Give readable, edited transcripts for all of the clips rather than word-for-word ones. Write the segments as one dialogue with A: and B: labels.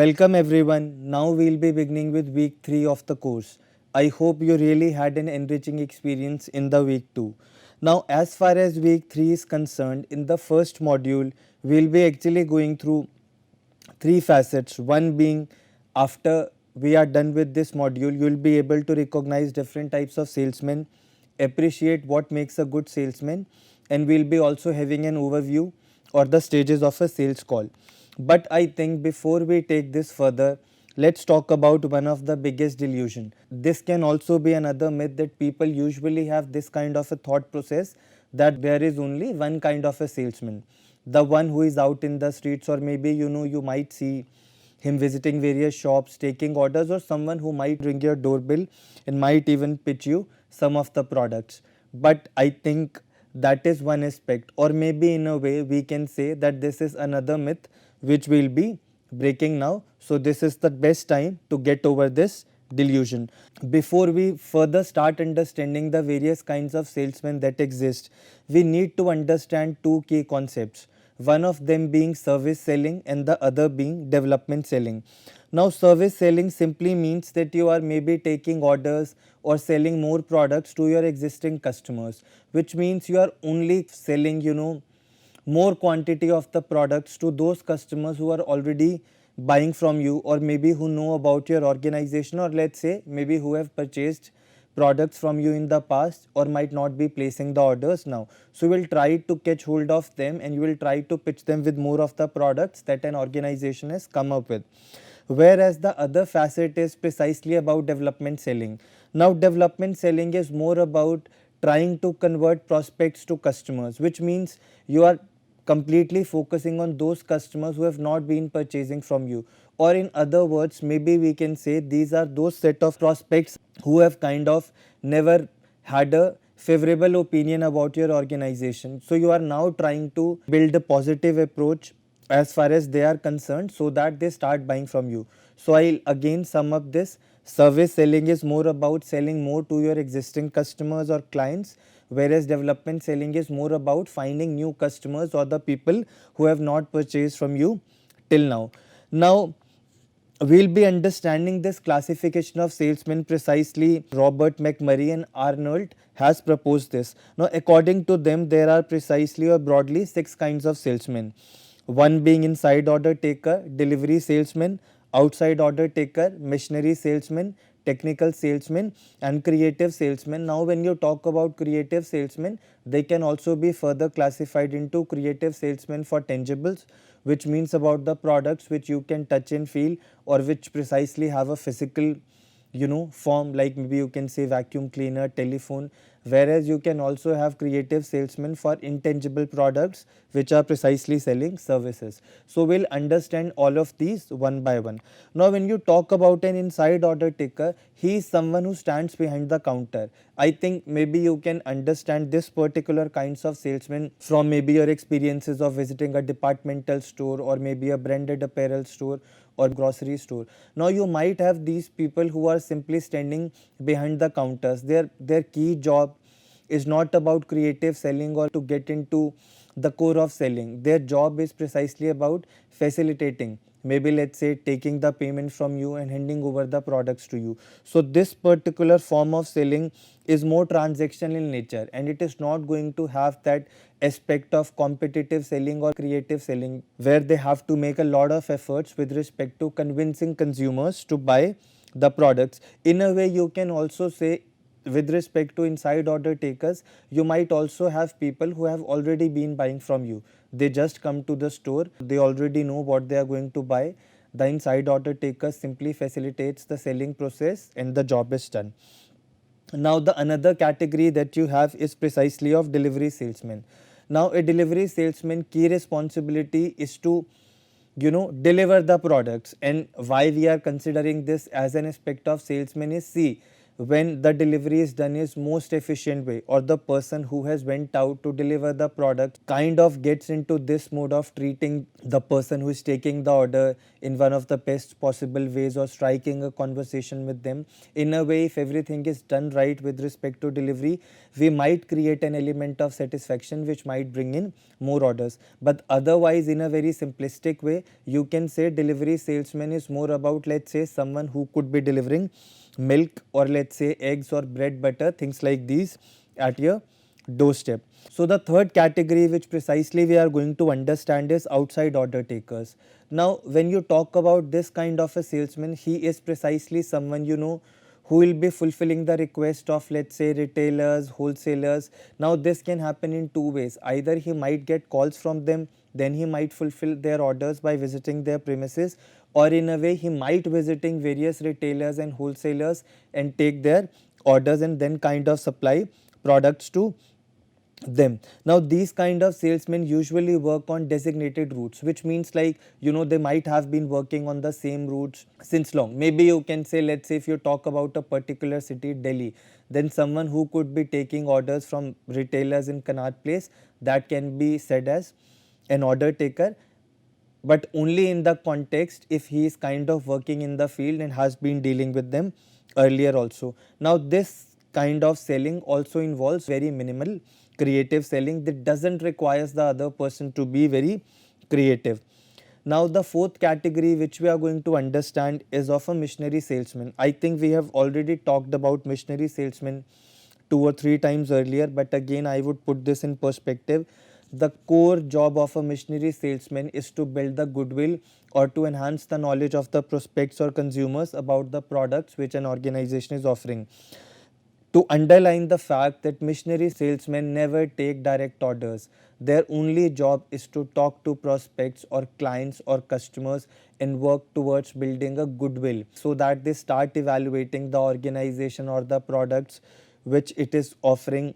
A: Welcome everyone. Now we'll be beginning with week 3 of the course. I hope you really had an enriching experience in the week 2. Now as far as week 3 is concerned, in the first module we'll be actually going through three facets. One being, after we are done with this module, you will be able to recognize different types of salesmen, appreciate what makes a good salesman, and we'll be also having an overview or the stages of a sales call. But I think before we take this further, let's talk about one of the biggest delusion. This can also be another myth that people usually have this kind of a thought process that there is only one kind of a salesman, the one who is out in the streets, or maybe you might see him visiting various shops taking orders, or someone who might ring your doorbell and might even pitch you some of the products. But I think that is one aspect, or maybe in a way we can say that this is another myth which we will be breaking now. So this is the best time to get over this delusion. Before we further start understanding the various kinds of salesmen that exist, we need to understand two key concepts. One of them being service selling and the other being development selling. Now service selling simply means that you are maybe taking orders or selling more products to your existing customers, which means you are only selling more quantity of the products to those customers who are already buying from you, or maybe who know about your organization, or let's say maybe who have purchased products from you in the past or might not be placing the orders now. So you will try to catch hold of them and you will try to pitch them with more of the products that an organization has come up with. Whereas the other facet is precisely about development selling. Now development selling is more about trying to convert prospects to customers, which means you are completely focusing on those customers who have not been purchasing from you, or in other words, maybe we can say these are those set of prospects who have kind of never had a favorable opinion about your organization. So you are now trying to build a positive approach as far as they are concerned, so that they start buying from you. So I'll again sum up this. Service selling is more about selling more to your existing customers or clients, whereas development selling is more about finding new customers or the people who have not purchased from you till now. Now we'll be understanding this classification of salesmen precisely. Robert McMurray and Arnold has proposed this. Now according to them, there are precisely or broadly 6 kinds of salesmen. One being inside order taker, delivery salesman, outside order taker, missionary salesman, technical salesman, and creative salesman. Now when you talk about creative salesmen, they can also be further classified into creative salesmen for tangibles, which means about the products which you can touch and feel, or which precisely have a physical form, like maybe you can say vacuum cleaner, telephone. Whereas you can also have creative salesmen for intangible products which are precisely selling services. So we'll understand all of these one by one. Now when you talk about an inside order taker, he is someone who stands behind the counter. I think maybe you can understand this particular kinds of salesmen from maybe your experiences of visiting a departmental store, or maybe a branded apparel store, or grocery store. Now you might have these people who are simply standing behind the counters. Their key job is not about creative selling or to get into the core of selling. Their job is precisely about facilitating, maybe let's say taking the payment from you and handing over the products to you. So this particular form of selling is more transactional in nature, and it is not going to have that aspect of competitive selling or creative selling where they have to make a lot of efforts with respect to convincing consumers to buy the products. In a way, you can also say with respect to inside order takers, you might also have people who have already been buying from you. They just come to the store, they already know what they are going to buy. The inside order taker simply facilitates the selling process and the job is done. Now the another category that you have is precisely of delivery salesman. Now a delivery salesman key responsibility is to deliver the products. And why we are considering this as an aspect of salesman is, see, when the delivery is done is most efficient way, or the person who has went out to deliver the product kind of gets into this mode of treating the person who is taking the order in one of the best possible ways, or striking a conversation with them in a way. If everything is done right with respect to delivery, we might create an element of satisfaction which might bring in more orders. But otherwise, in a very simplistic way, you can say delivery salesman is more about, let's say, someone who could be delivering milk, or let's say eggs or bread, butter, things like these at your doorstep. So the third category which precisely we are going to understand is outside order takers. Now when you talk about this kind of a salesman, he is precisely someone, who will be fulfilling the request of, let's say, retailers, wholesalers. Now this can happen in two ways. Either he might get calls from them, then he might fulfill their orders by visiting their premises, or in a way he might visiting various retailers and wholesalers and take their orders and then kind of supply products to them. Now these kind of salesmen usually work on designated routes, which means like, they might have been working on the same routes since long. Maybe you can say, let's say if you talk about a particular city, Delhi, then someone who could be taking orders from retailers in Connaught Place, that can be said as an order taker, but only in the context if he is kind of working in the field and has been dealing with them earlier also. Now this kind of selling also involves very minimal creative selling that doesn't requires the other person to be very creative. Now the fourth category which we are going to understand is of a missionary salesman. I think we have already talked about missionary salesman 2 or 3 times earlier, but again I would put this in perspective. The core job of a missionary salesman is to build the goodwill or to enhance the knowledge of the prospects or consumers about the products which an organization is offering. To underline the fact that missionary salesmen never take direct orders. Their only job is to talk to prospects or clients or customers and work towards building a goodwill so that they start evaluating the organization or the products which it is offering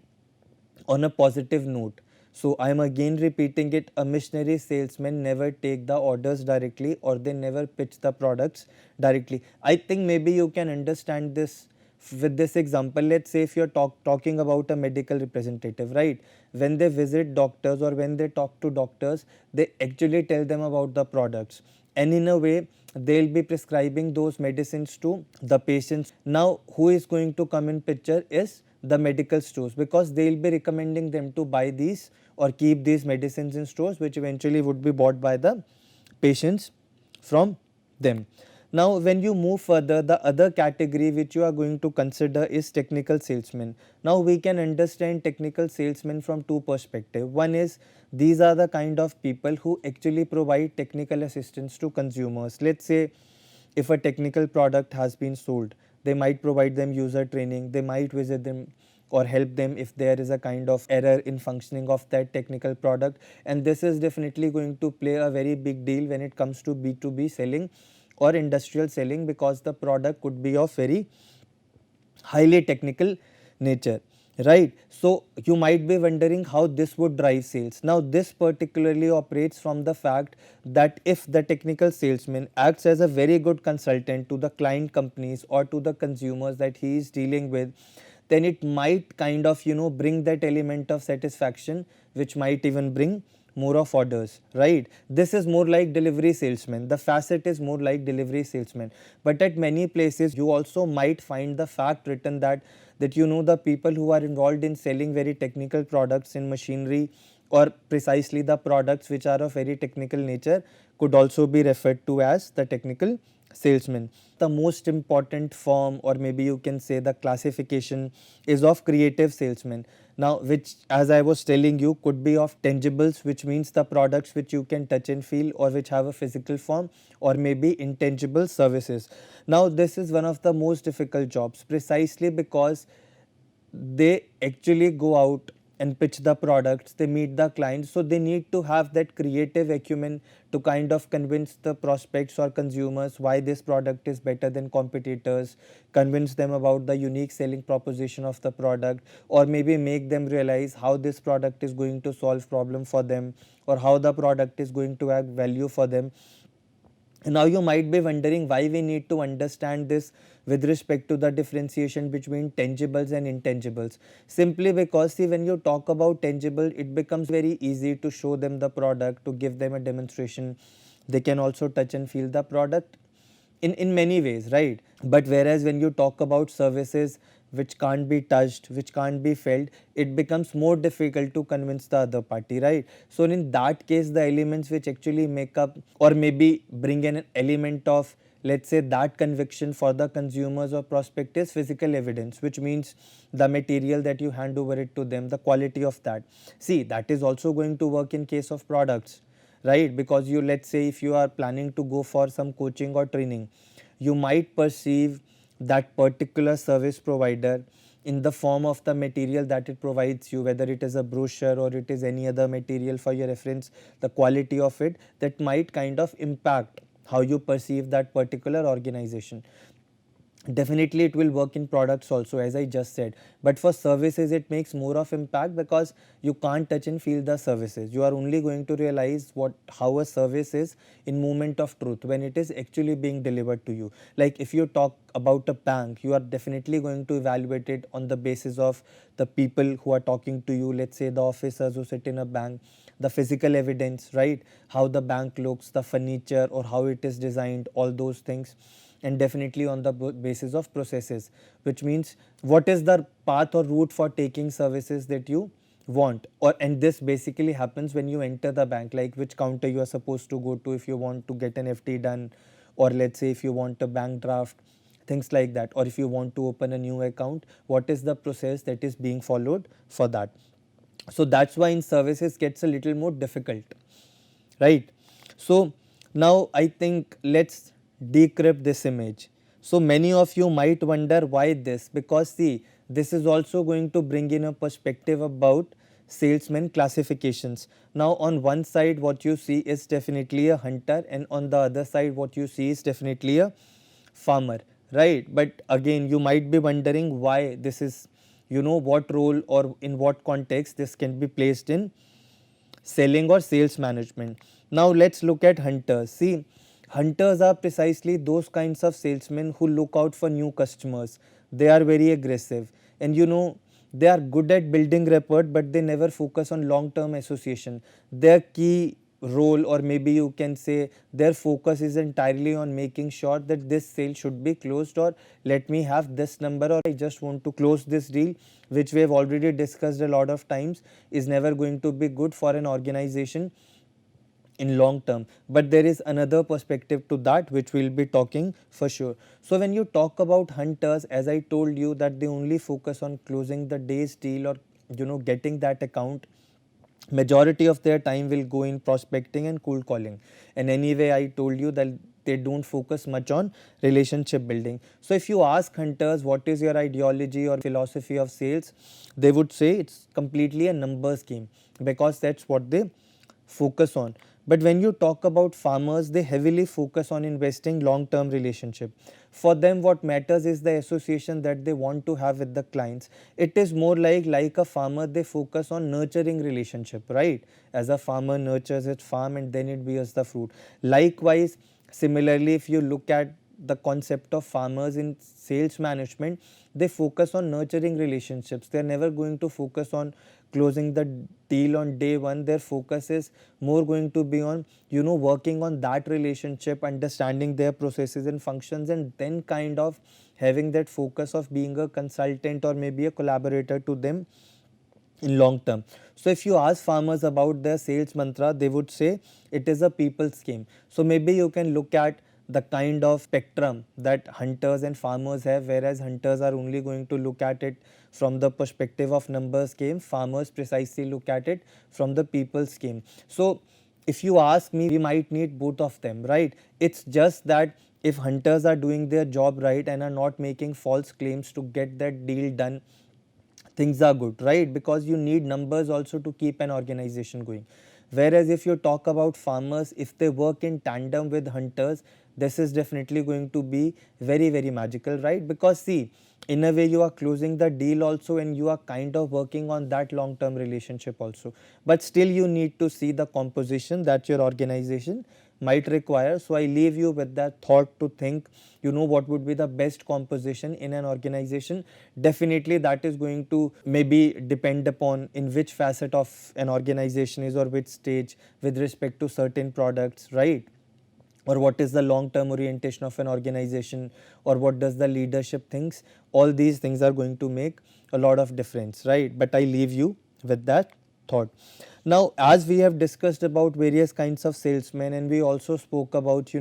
A: on a positive note. So I am again repeating it, a missionary salesman never take the orders directly, or they never pitch the products directly. I think maybe you can understand this with this example. Let's say if you're talking about a medical representative, right? When they visit doctors or when they talk to doctors, they actually tell them about the products, and in a way they'll be prescribing those medicines to the patients. Now who is going to come in picture is the medical stores, because they'll be recommending them to buy these or keep these medicines in stores, which eventually would be bought by the patients from them. Now when you move further, the other category which you are going to consider is technical salesmen. Now we can understand technical salesmen from two perspectives. One is, these are the kind of people who actually provide technical assistance to consumers. Let's say if a technical product has been sold, they might provide them user training, they might visit them or help them if there is a kind of error in functioning of that technical product. And this is definitely going to play a very big deal when it comes to B2B selling or industrial selling, because the product could be of very highly technical nature, right? So you might be wondering how this would drive sales. Now this particularly operates from the fact that if the technical salesman acts as a very good consultant to the client companies or to the consumers that he is dealing with, then it might kind of bring that element of satisfaction, which might even bring more of orders, right? This is more like delivery salesman. The facet is more like delivery salesman. But at many places you also might find the fact written that the people who are involved in selling very technical products in machinery, or precisely the products which are of very technical nature, could also be referred to as the technical salesman. The most important form, or maybe you can say the classification, is of creative salesman. Now which, as I was telling you, could be of tangibles, which means the products which you can touch and feel or which have a physical form, or maybe intangible services. Now this is one of the most difficult jobs, precisely because they actually go out and pitch the products, they meet the clients, so they need to have that creative acumen to kind of convince the prospects or consumers why this product is better than competitors, convince them about the unique selling proposition of the product, or maybe make them realize how this product is going to solve problem for them, or how the product is going to add value for them. Now you might be wondering why we need to understand this with respect to the differentiation between tangibles and intangibles. Simply because, see, when you talk about tangible, it becomes very easy to show them the product, to give them a demonstration. They can also touch and feel the product in many ways, right? But whereas when you talk about services which can't be touched, which can't be felt, it becomes more difficult to convince the other party, right? So in that case, the elements which actually make up or maybe bring in an element of, let's say, that conviction for the consumers or prospect is physical evidence, which means the material that you hand over it to them, the quality of that. See, that is also going to work in case of products, right? Because you, let's say, if you are planning to go for some coaching or training, you might perceive that particular service provider in the form of the material that it provides you, whether it is a brochure or it is any other material for your reference, the quality of it, that might kind of impact how you perceive that particular organization. Definitely it will work in products also, as I just said, but for services it makes more of impact because you can't touch and feel the services. You are only going to realize what how a service is in moment of truth, when it is actually being delivered to you. Like if you talk about a bank, you are definitely going to evaluate it on the basis of the people who are talking to you, let's say the officers who sit in a bank, the physical evidence, right? How the bank looks, the furniture or how it is designed, all those things. And definitely on the basis of processes, which means what is the path or route for taking services that you want. Or and this basically happens when you enter the bank, like which counter you are supposed to go to if you want to get an FD done, or let's say if you want a bank draft, things like that, or if you want to open a new account, what is the process that is being followed for that. So that's why in services gets a little more difficult, right? So now I think let's decrypt this image. So many of you might wonder why this, because see, this is also going to bring in a perspective about salesman classifications. Now on one side what you see is definitely a hunter, and on the other side what you see is definitely a farmer, right? But again you might be wondering why this is, what role or in what context this can be placed in selling or sales management. Now let's look at hunters. See, hunters are precisely those kinds of salesmen who look out for new customers. They are very aggressive, and they are good at building rapport, but they never focus on long term association. Their key role, or maybe you can say their focus, is entirely on making sure that this sale should be closed, or let me have this number, or I just want to close this deal, which we have already discussed a lot of times is never going to be good for an organization in long term. But there is another perspective to that which we will be talking for sure. So when you talk about hunters, as I told you, that they only focus on closing the day's deal, or getting that account, majority of their time will go in prospecting and cold calling. And anyway I told you that they don't focus much on relationship building. So if you ask hunters what is your ideology or philosophy of sales, they would say it's completely a numbers game, because that's what they focus on. But when you talk about farmers, they heavily focus on investing long term relationship. For them what matters is the association that they want to have with the clients. It is more like a farmer, they focus on nurturing relationship, right? As a farmer nurtures its farm and then it bears the fruit. Likewise, similarly, if you look at the concept of farmers in sales management, they focus on nurturing relationships. They are never going to focus on closing the deal on day one. Their focus is more going to be on working on that relationship, understanding their processes and functions, and then kind of having that focus of being a consultant or maybe a collaborator to them in long term. So if you ask farmers about their sales mantra, they would say it is a people's game. So maybe you can look at the kind of spectrum that hunters and farmers have, whereas hunters are only going to look at it from the perspective of numbers game, farmers precisely look at it from the people's game. So if you ask me, we might need both of them, right? It's just that if hunters are doing their job right and are not making false claims to get that deal done, things are good, right? Because you need numbers also to keep an organization going. Whereas if you talk about farmers, if they work in tandem with hunters, this is definitely going to be very magical, right? Because see, in a way you are closing the deal also, and you are kind of working on that long term relationship also. But still you need to see the composition that your organization might require. So I leave you with that thought to think, what would be the best composition in an organization. Definitely that is going to maybe depend upon in which facet of an organization is, or which stage with respect to certain products, right? Or what is the long term orientation of an organization, or what does the leadership thinks. All these things are going to make a lot of difference, right? But I leave you with that thought. Now, as we have discussed about various kinds of salesmen, and we also spoke about,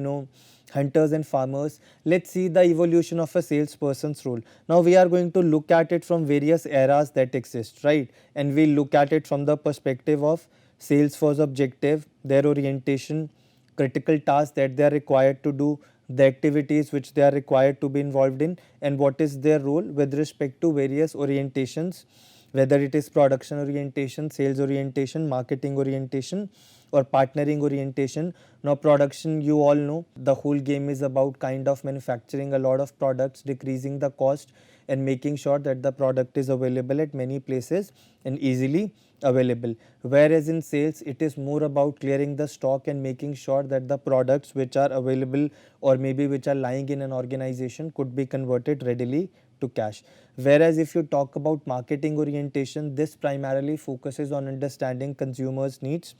A: hunters and farmers, let's see the evolution of a salesperson's role. Now we are going to look at it from various eras that exist, right? And we look at it from the perspective of sales force objective, their orientation, critical tasks that they are required to do, the activities which they are required to be involved in, and what is their role with respect to various orientations, whether it is production orientation, sales orientation, marketing orientation, or partnering orientation. Now production, you all know, the whole game is about kind of manufacturing a lot of products, decreasing the cost and making sure that the product is available at many places and easily available. Whereas in sales, it is more about clearing the stock and making sure that the products which are available or maybe which are lying in an organization could be converted readily to cash. Whereas if you talk about marketing orientation, this primarily focuses on understanding consumers' needs.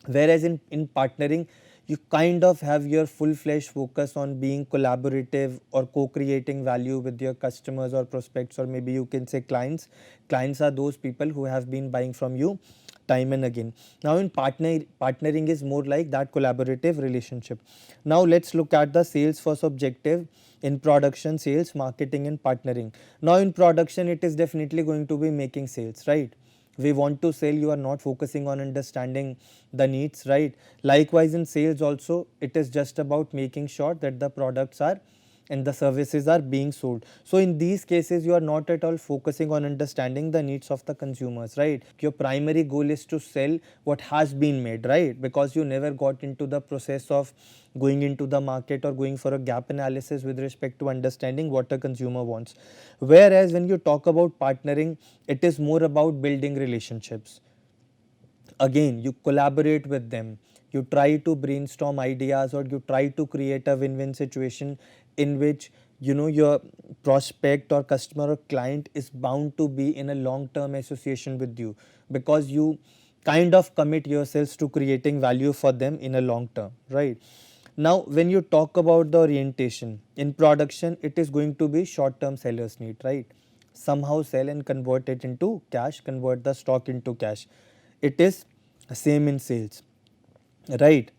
A: Whereas in partnering, you kind of have your full-fledged focus on being collaborative or co-creating value with your customers or prospects, or maybe you can say clients. Clients are those people who have been buying from you time and again. Now in partnering is more like that collaborative relationship. Now let's look at the sales first objective in production, sales, marketing and partnering. Now in production, it is definitely going to be making sales, right? We want to sell, you are not focusing on understanding the needs, right? Likewise in sales also, it is just about making sure that the products are and the services are being sold. So in these cases, you are not at all focusing on understanding the needs of the consumers, right? Your primary goal is to sell what has been made, right? Because you never got into the process of going into the market or going for a gap analysis with respect to understanding what a consumer wants. Whereas when you talk about partnering, it is more about building relationships. Again, you collaborate with them, you try to brainstorm ideas, or you try to create a win-win situation in which your prospect or customer or client is bound to be in a long-term association with you, because you kind of commit yourselves to creating value for them in a long term, right? Now when you talk about the orientation in production, it is going to be short-term sellers need, right? Somehow sell and convert it into cash, convert the stock into cash. It is same in sales, right?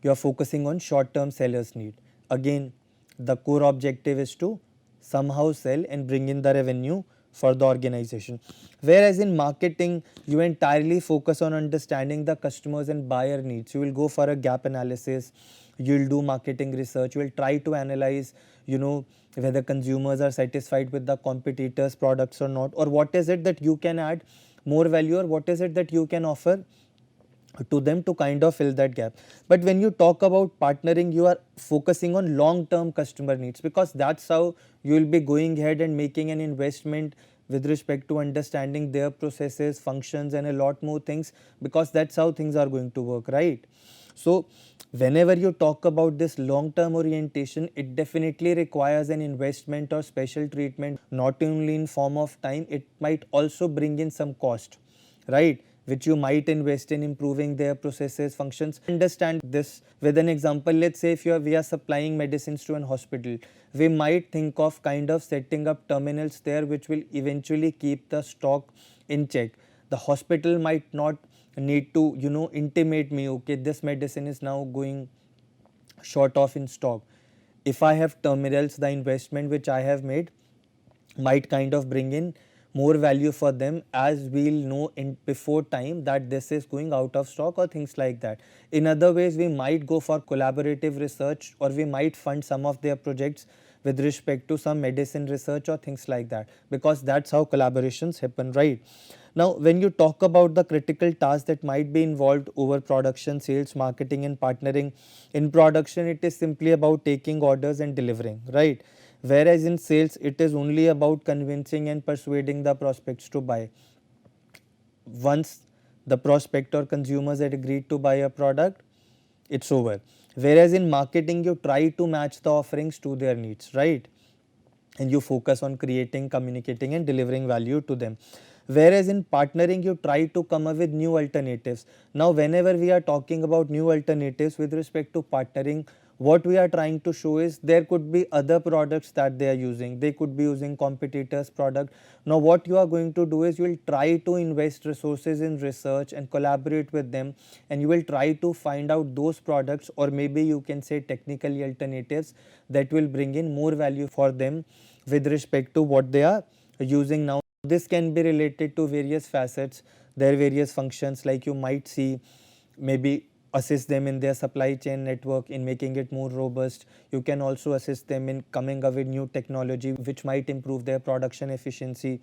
A: You are focusing on short term sellers need. Again, the core objective is to somehow sell and bring in the revenue for the organization. Whereas in marketing, you entirely focus on understanding the customers and buyer needs. You will go for a gap analysis, you will do marketing research, you will try to analyze, whether consumers are satisfied with the competitors products or not, or what is it that you can add more value, or what is it that you can offer to them to kind of fill that gap. But when you talk about partnering, you are focusing on long term customer needs, because that's how you will be going ahead and making an investment with respect to understanding their processes, functions and a lot more things, because that's how things are going to work, right? So whenever you talk about this long term orientation, it definitely requires an investment or special treatment, not only in form of time, it might also bring in some cost, right, which you might invest in improving their processes, functions. Understand this with an example. Let's say if we are supplying medicines to an hospital, we might think of kind of setting up terminals there which will eventually keep the stock in check. The hospital might not need to intimate me, okay, this medicine is now going short of in stock. If I have terminals, the investment which I have made might kind of bring in more value for them, as we'll know in before time that this is going out of stock or things like that. In other ways, we might go for collaborative research, or we might fund some of their projects with respect to some medicine research or things like that, because that's how collaborations happen, right? Now when you talk about the critical tasks that might be involved over production, sales, marketing and partnering, in production it is simply about taking orders and delivering, right? Whereas in sales, it is only about convincing and persuading the prospects to buy. Once the prospect or consumers had agreed to buy a product, it's over. Whereas in marketing, you try to match the offerings to their needs, right? And you focus on creating, communicating and delivering value to them. Whereas in partnering, you try to come up with new alternatives. Now whenever we are talking about new alternatives with respect to partnering, what we are trying to show is there could be other products that they are using, they could be using competitors product. Now what you are going to do is you will try to invest resources in research and collaborate with them, and you will try to find out those products, or maybe you can say technical alternatives that will bring in more value for them with respect to what they are using now. This can be related to various facets, their various functions, like you might see maybe assist them in their supply chain network in making it more robust. You can also assist them in coming up with new technology which might improve their production efficiency,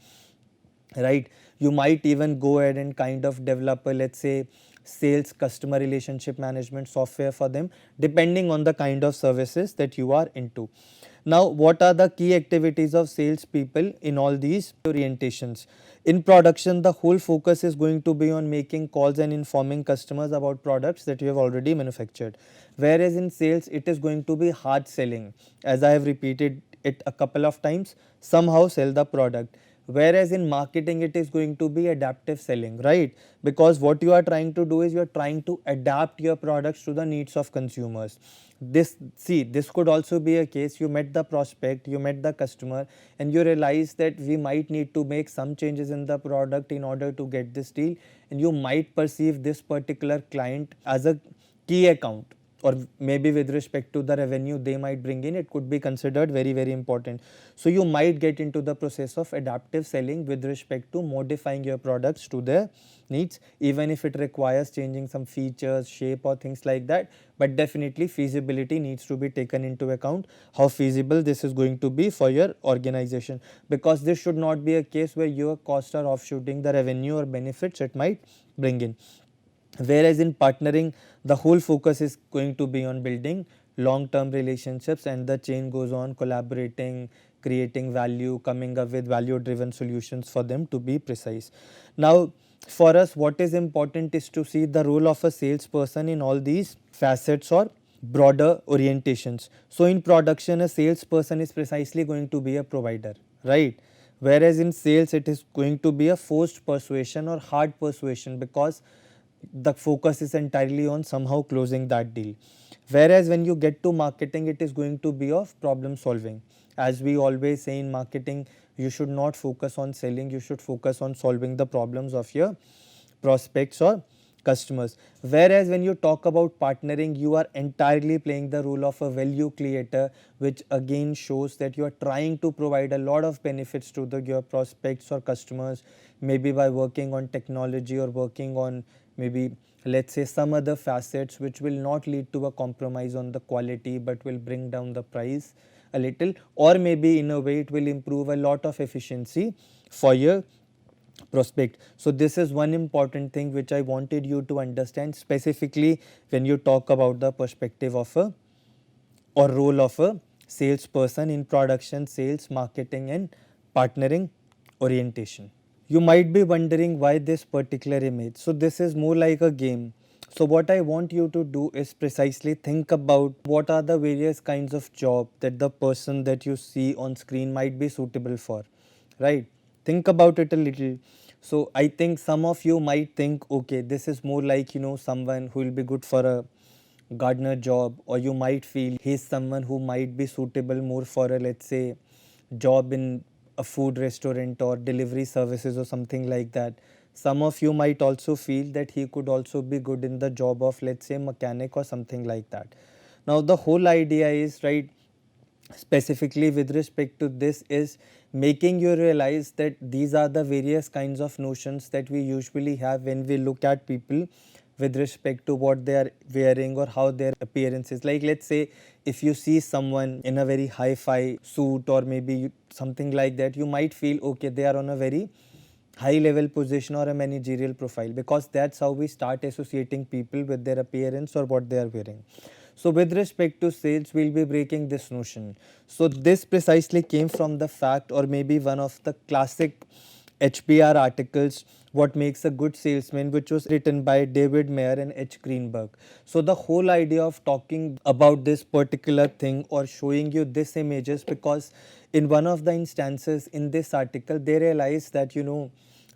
A: right? You might even go ahead and kind of develop a, let's say, sales customer relationship management software for them, depending on the kind of services that you are into. Now what are the key activities of sales people in all these orientations? In production, the whole focus is going to be on making calls and informing customers about products that you have already manufactured. Whereas in sales, it is going to be hard selling, as I have repeated it a couple of times, somehow sell the product. Whereas in marketing, it is going to be adaptive selling, right? Because what you are trying to do is you are trying to adapt your products to the needs of consumers. This could also be a case, you met the prospect, you met the customer, and you realize that we might need to make some changes in the product in order to get this deal, and you might perceive this particular client as a key account, or maybe with respect to the revenue they might bring in, it could be considered very important. So you might get into the process of adaptive selling with respect to modifying your products to their needs, even if it requires changing some features, shape or things like that. But definitely feasibility needs to be taken into account, how feasible this is going to be for your organization, because this should not be a case where your costs are offshooting the revenue or benefits it might bring in. Whereas in partnering, the whole focus is going to be on building long term relationships, and the chain goes on collaborating, creating value, coming up with value driven solutions for them, to be precise. Now for us, what is important is to see the role of a salesperson in all these facets or broader orientations. So in production, a salesperson is precisely going to be a provider, right? Whereas in sales, it is going to be a forced persuasion or hard persuasion, because the focus is entirely on somehow closing that deal. Whereas when you get to marketing, it is going to be of problem solving. As we always say in marketing, you should not focus on selling, you should focus on solving the problems of your prospects or customers. Whereas when you talk about partnering, you are entirely playing the role of a value creator, which again shows that you are trying to provide a lot of benefits to your prospects or customers, maybe by working on technology or working on maybe, let's say, some other facets which will not lead to a compromise on the quality but will bring down the price a little, or maybe in a way it will improve a lot of efficiency for your prospect. So this is one important thing which I wanted you to understand, specifically when you talk about the perspective of a or role of a salesperson in production, sales, marketing and partnering orientation. You might be wondering why this particular image. So this is more like a game. So what I want you to do is precisely think about what are the various kinds of job that the person that you see on screen might be suitable for, right? Think about it a little. So I think some of you might think, okay, this is more like, someone who will be good for a gardener job, or you might feel he's someone who might be suitable more for a, let's say, job in a food restaurant or delivery services or something like that. Some of you might also feel that he could also be good in the job of, let's say, mechanic or something like that. Now the whole idea is, right, specifically with respect to this, is making you realize that these are the various kinds of notions that we usually have when we look at people with respect to what they are wearing or how their appearance is. Like, let's say if you see someone in a very hi-fi suit or maybe something like that, you might feel, okay, they are on a very high level position or a managerial profile, because that's how we start associating people with their appearance or what they are wearing. So with respect to sales, we'll be breaking this notion. So this precisely came from the fact, or maybe one of the classic HBR articles, What Makes a Good Salesman, which was written by David Mayer and H. Greenberg. So the whole idea of talking about this particular thing or showing you this images, because in one of the instances in this article, they realized that,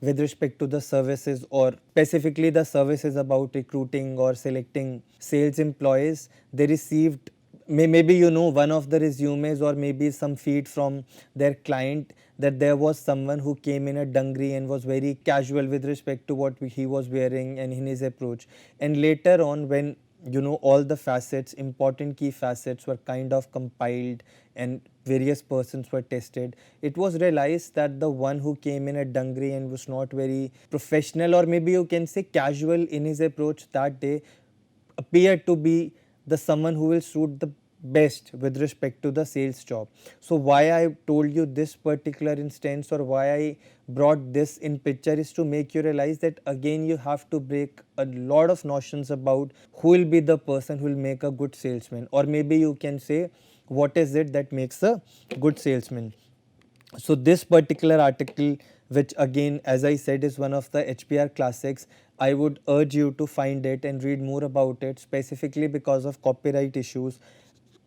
A: with respect to the services, or specifically the services about recruiting or selecting sales employees, they received, maybe one of the resumes or maybe some feed from their client, that there was someone who came in a dungaree and was very casual with respect to what he was wearing and in his approach. And later on, when all the facets, important key facets, were kind of compiled and various persons were tested, it was realized that the one who came in a dungaree and was not very professional, or maybe you can say casual in his approach that day, appear to be the someone who will suit the best with respect to the sales job. So why I told you this particular instance, or why I brought this in picture, is to make you realize that again you have to break a lot of notions about who will be the person who will make a good salesman, or maybe you can say what is it that makes a good salesman. So this particular article, which again as I said is one of the HBR classics, I would urge you to find it and read more about it, specifically because of copyright issues.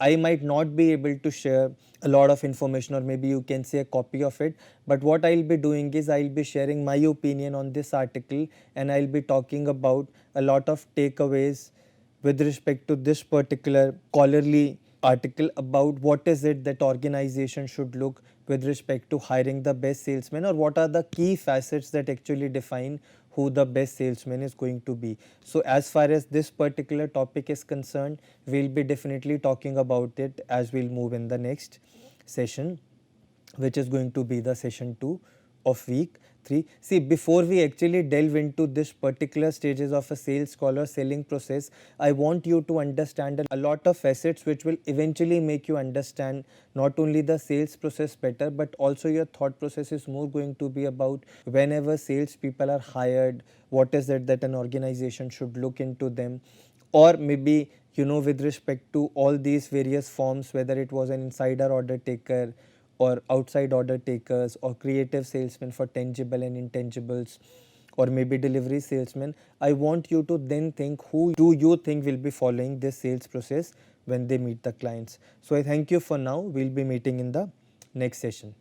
A: I might not be able to share a lot of information, or maybe you can say a copy of it, but what I'll be doing is I'll be sharing my opinion on this article, and I'll be talking about a lot of takeaways with respect to this particular scholarly article about what is it that organization should look with respect to hiring the best salesman, or what are the key facets that actually define who the best salesman is going to be. So as far as this particular topic is concerned, we'll be definitely talking about it as we'll move in the next session, which is going to be the session 2 of week 3. See, before we actually delve into this particular stages of a sales call or selling process, I want you to understand a lot of facets which will eventually make you understand not only the sales process better, but also your thought process is more going to be about whenever sales people are hired, what is it that an organization should look into them, or maybe with respect to all these various forms, whether it was an insider order taker or outside order takers, or creative salesman for tangible and intangibles, or maybe delivery salesman. I want you to then think, who do you think will be following this sales process when they meet the clients. So I thank you for now. We'll be meeting in the next session.